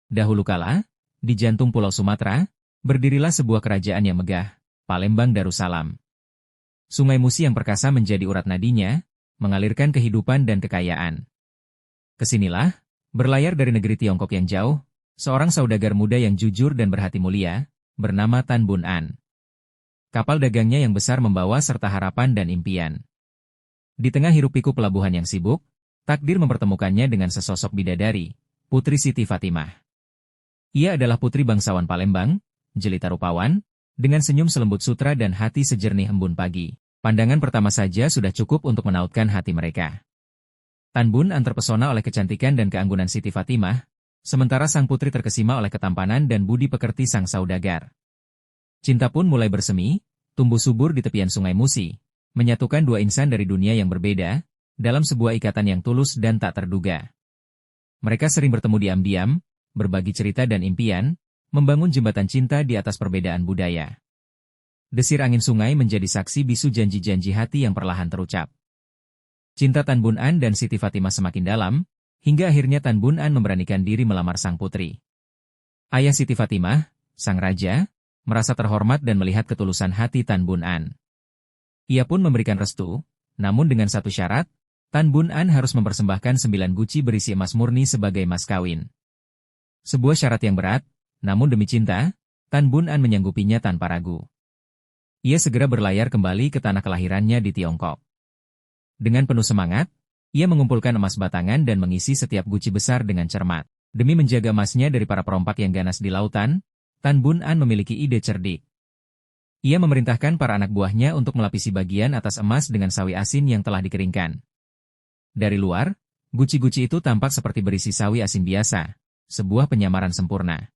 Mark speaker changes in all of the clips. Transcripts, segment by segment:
Speaker 1: Dahulu kala, di jantung Pulau Sumatera, berdirilah sebuah kerajaan yang megah, Palembang Darussalam. Sungai Musi yang perkasa menjadi urat nadinya, mengalirkan kehidupan dan kekayaan. Kesinilah, berlayar dari negeri Tiongkok yang jauh, seorang saudagar muda yang jujur dan berhati mulia, bernama Tan Bun An. Kapal dagangnya yang besar membawa serta harapan dan impian. Di tengah hiruk-pikuk pelabuhan yang sibuk, takdir mempertemukannya dengan sesosok bidadari, Putri Siti Fatimah. Ia adalah putri bangsawan Palembang, jelita rupawan, dengan senyum selembut sutra dan hati sejernih embun pagi. Pandangan pertama saja sudah cukup untuk menautkan hati mereka. Tan Bun An terpesona oleh kecantikan dan keanggunan Siti Fatimah, sementara sang putri terkesima oleh ketampanan dan budi pekerti sang saudagar. Cinta pun mulai bersemi, tumbuh subur di tepian Sungai Musi, menyatukan dua insan dari dunia yang berbeda, dalam sebuah ikatan yang tulus dan tak terduga. Mereka sering bertemu diam-diam, berbagi cerita dan impian, membangun jembatan cinta di atas perbedaan budaya. Desir angin sungai menjadi saksi bisu janji-janji hati yang perlahan terucap. Cinta Tan Bun An dan Siti Fatimah semakin dalam, hingga akhirnya Tan Bun An memberanikan diri melamar sang putri. Ayah Siti Fatimah, sang raja, merasa terhormat dan melihat ketulusan hati Tan Bun An. Ia pun memberikan restu, namun dengan satu syarat, Tan Bun An harus mempersembahkan 9 guci berisi emas murni sebagai mas kawin. Sebuah syarat yang berat, namun demi cinta, Tan Bun An menyanggupinya tanpa ragu. Ia segera berlayar kembali ke tanah kelahirannya di Tiongkok. Dengan penuh semangat, ia mengumpulkan emas batangan dan mengisi setiap guci besar dengan cermat. Demi menjaga emasnya dari para perompak yang ganas di lautan, Tan Bun An memiliki ide cerdik. Ia memerintahkan para anak buahnya untuk melapisi bagian atas emas dengan sawi asin yang telah dikeringkan. Dari luar, guci-guci itu tampak seperti berisi sawi asin biasa, sebuah penyamaran sempurna.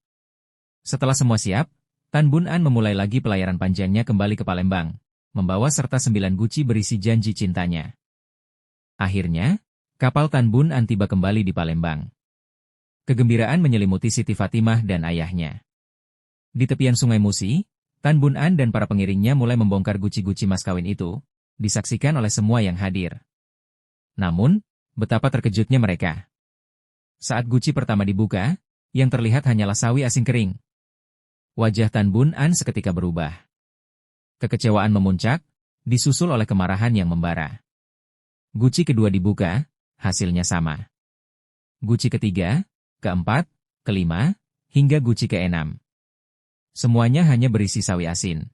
Speaker 1: Setelah semua siap, Tan Bun An memulai lagi pelayaran panjangnya kembali ke Palembang, membawa serta 9 guci berisi janji cintanya. Akhirnya, kapal Tan Bun An tiba kembali di Palembang. Kegembiraan menyelimuti Siti Fatimah dan ayahnya. Di tepian Sungai Musi, Tan Bun An dan para pengiringnya mulai membongkar guci-guci mas kawin itu, disaksikan oleh semua yang hadir. Namun, betapa terkejutnya mereka. Saat guci pertama dibuka, yang terlihat hanyalah sawi asin kering. Wajah Tan Bun An seketika berubah. Kekecewaan memuncak, disusul oleh kemarahan yang membara. Guci kedua dibuka, hasilnya sama. Guci ketiga, keempat, kelima, hingga guci keenam. Semuanya hanya berisi sawi asin.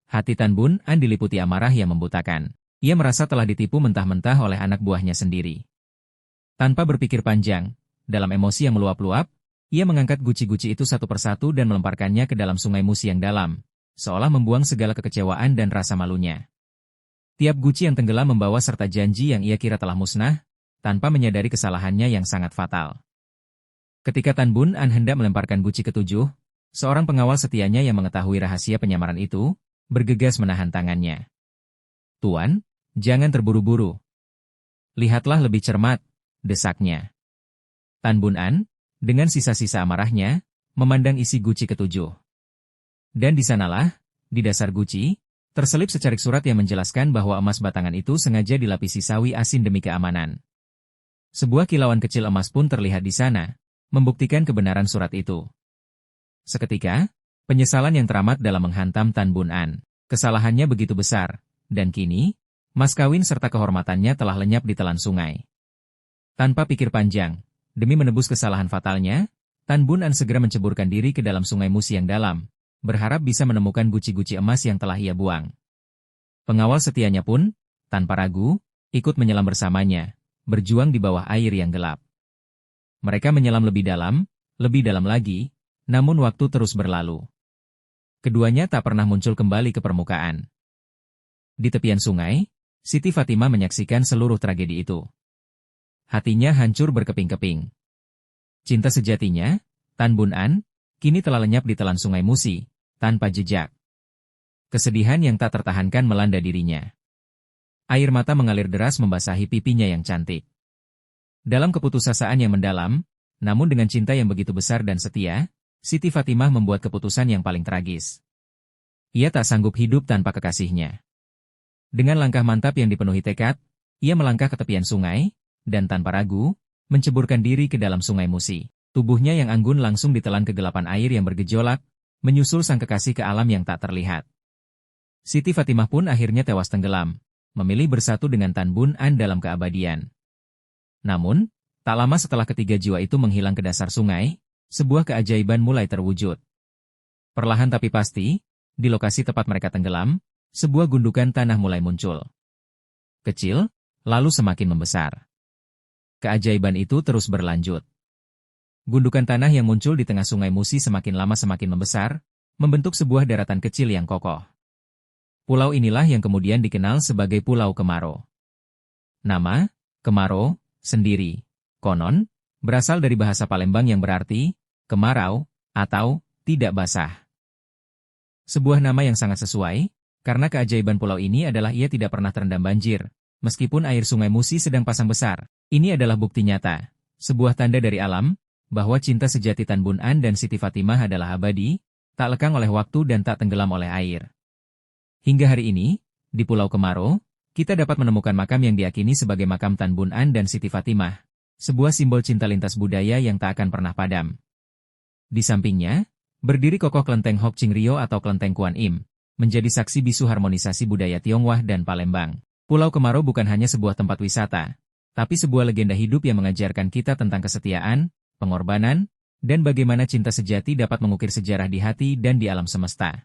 Speaker 1: Hati Tan Bun An diliputi amarah yang membutakan. Ia merasa telah ditipu mentah-mentah oleh anak buahnya sendiri. Tanpa berpikir panjang, dalam emosi yang meluap-luap, ia mengangkat guci-guci itu satu persatu dan melemparkannya ke dalam Sungai Musi yang dalam, seolah membuang segala kekecewaan dan rasa malunya. Tiap guci yang tenggelam membawa serta janji yang ia kira telah musnah, tanpa menyadari kesalahannya yang sangat fatal. Ketika Tan Bun An hendak melemparkan guci ketujuh, seorang pengawal setianya yang mengetahui rahasia penyamaran itu, bergegas menahan tangannya. "Tuan, jangan terburu-buru. Lihatlah lebih cermat," desaknya. Tan Bun An, dengan sisa-sisa amarahnya, memandang isi guci ketujuh. Dan di sanalah, di dasar guci, terselip secarik surat yang menjelaskan bahwa emas batangan itu sengaja dilapisi sawi asin demi keamanan. Sebuah kilauan kecil emas pun terlihat di sana, membuktikan kebenaran surat itu. Seketika, penyesalan yang teramat dalam menghantam Tan Bun An. Kesalahannya begitu besar, dan kini, mas kawin serta kehormatannya telah lenyap di telan sungai. Tanpa pikir panjang, demi menebus kesalahan fatalnya, Tan Bun An segera menceburkan diri ke dalam Sungai Musi yang dalam, berharap bisa menemukan guci-guci emas yang telah ia buang. Pengawal setianya pun, tanpa ragu, ikut menyelam bersamanya, berjuang di bawah air yang gelap. Mereka menyelam lebih dalam lagi, namun waktu terus berlalu. Keduanya tak pernah muncul kembali ke permukaan. Di tepian sungai, Siti Fatimah menyaksikan seluruh tragedi itu. Hatinya hancur berkeping-keping. Cinta sejatinya, Tan Bun An, kini telah lenyap di telan Sungai Musi, tanpa jejak. Kesedihan yang tak tertahankan melanda dirinya. Air mata mengalir deras membasahi pipinya yang cantik. Dalam keputusasaan yang mendalam, namun dengan cinta yang begitu besar dan setia, Siti Fatimah membuat keputusan yang paling tragis. Ia tak sanggup hidup tanpa kekasihnya. Dengan langkah mantap yang dipenuhi tekad, ia melangkah ke tepian sungai, dan tanpa ragu, menceburkan diri ke dalam Sungai Musi. Tubuhnya yang anggun langsung ditelan kegelapan air yang bergejolak, menyusul sang kekasih ke alam yang tak terlihat. Siti Fatimah pun akhirnya tewas tenggelam, memilih bersatu dengan Tan Bun An dalam keabadian. Namun, tak lama setelah ketiga jiwa itu menghilang ke dasar sungai, sebuah keajaiban mulai terwujud. Perlahan tapi pasti, di lokasi tempat mereka tenggelam, sebuah gundukan tanah mulai muncul. Kecil, lalu semakin membesar. Keajaiban itu terus berlanjut. Gundukan tanah yang muncul di tengah sungai Musi semakin lama semakin membesar, membentuk sebuah daratan kecil yang kokoh. Pulau inilah yang kemudian dikenal sebagai Pulau Kemaro. Nama, Kemaro, sendiri, konon, berasal dari bahasa Palembang yang berarti, kemarau, atau, tidak basah. Sebuah nama yang sangat sesuai, karena keajaiban pulau ini adalah ia tidak pernah terendam banjir, meskipun air sungai Musi sedang pasang besar. Ini adalah bukti nyata, sebuah tanda dari alam, bahwa cinta sejati Tan Bun An dan Siti Fatimah adalah abadi, tak lekang oleh waktu dan tak tenggelam oleh air. Hingga hari ini, di Pulau Kemaro, kita dapat menemukan makam yang diyakini sebagai makam Tan Bun An dan Siti Fatimah, sebuah simbol cinta lintas budaya yang tak akan pernah padam. Di sampingnya, berdiri kokoh kelenteng Hok Ching Rio atau kelenteng Kuan Im, menjadi saksi bisu harmonisasi budaya Tionghoa dan Palembang. Pulau Kemaro bukan hanya sebuah tempat wisata, tapi sebuah legenda hidup yang mengajarkan kita tentang kesetiaan, pengorbanan, dan bagaimana cinta sejati dapat mengukir sejarah di hati dan di alam semesta.